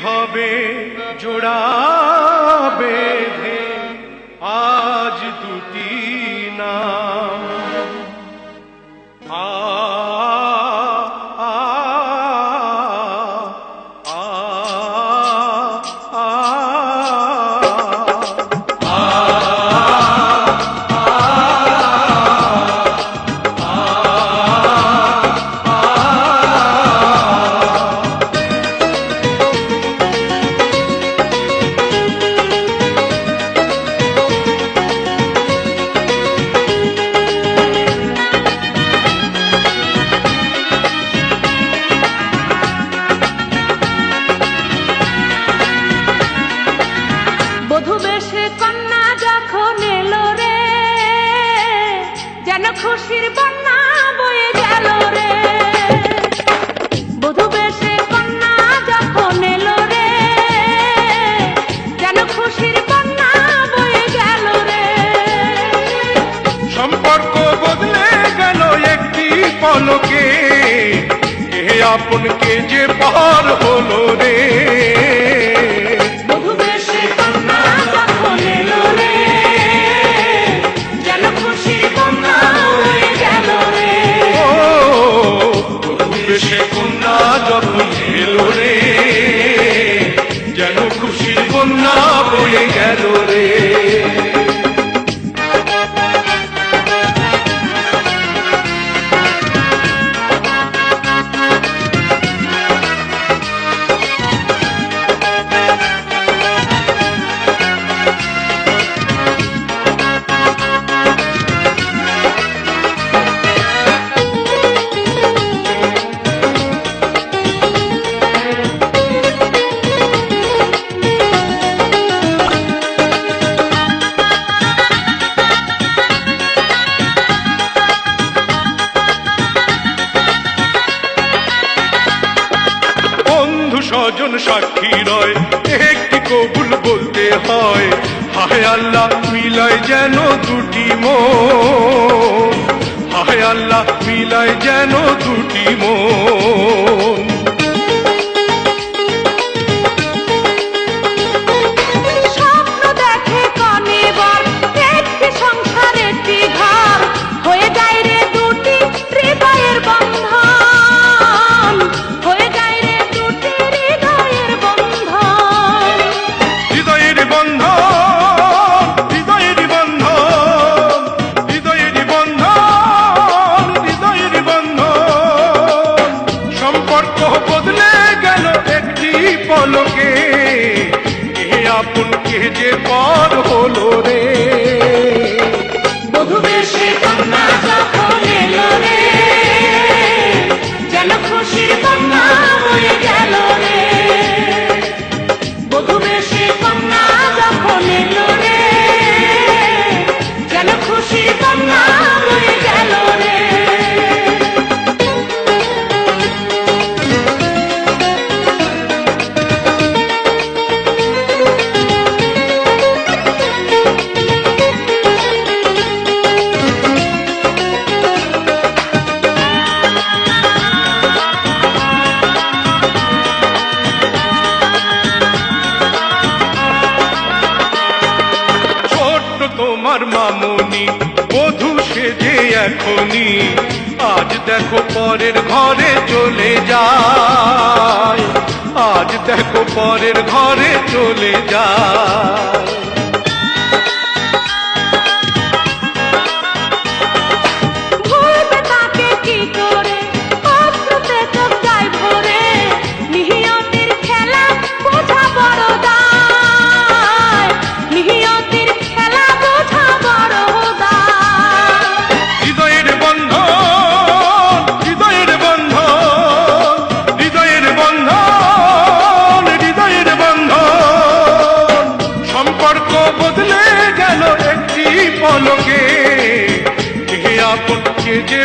হবে জোড়া বেঁধে আজ দুটি নাম আ আ আ আ খুশির বন্যা বয়ে গেল রে বধূ বেশে কন্যা যখন এলো রে যেন খুশির বন্যা বয়ে গেল রে সম্পর্ক বদলে গেল একটি পলকে কে আপন কে যে পার হলো রে বধূ বেশে কন্যা যখন এলো রে যেন খুশির বন্যা বয়ে গেল রে বেশে কন্যা যখন এলো রে যেন খুশির কন্যা বয়ে গেল রে স্বজন সাক্ষী রয় একটি কবুল বলতে হয় হায় আল্লাহ মিলায় যেন দুটি মন হায় আল্লাহ মিলায় যেন দুটি মন স্বপ্ন দেখে কনে বর একটি সংসার একটি ঘর হয়ে যায় রে দুটি হৃদয়ের বন্ধন হয়ে যায় রে দুটি হৃদয়ের বন্ধন হৃদয়ের বন্ধন হৃদয়ের বন্ধন হৃদয়ের বন্ধন হৃদয়ের বন্ধন সম্পর্ক বদলে গেল একটি পলকে কে আপন কে যে পার হলো রে বধূ বেশে কন্যা যখন এলো রে যেন খুশির বন্যা বয়ে গেল রে বধূ বেশে কন্যা যখন এলো রে যেন খুশির বন্যা বয়ে গেল রে তোমার মামনি বধূ সেজে এখনি আজ দেখো পরের ঘরে চলে যায় আজ দেখো পরের ঘরে চলে যায় ভুলবে তাকে কি করে অশ্রুতে চোখ যায় ভরে নিহিয়তির খেলা বোঝা বড় দায় নিহিয়তির খেলা বোঝা বড় দায় হৃদয়ের বন্ধন হৃদয়ের বন্ধন হৃদয়ের বন্ধন হৃদয়ের বন্ধন সম্পর্ক বদলে গেল একটি পলকে কে আপন কে যে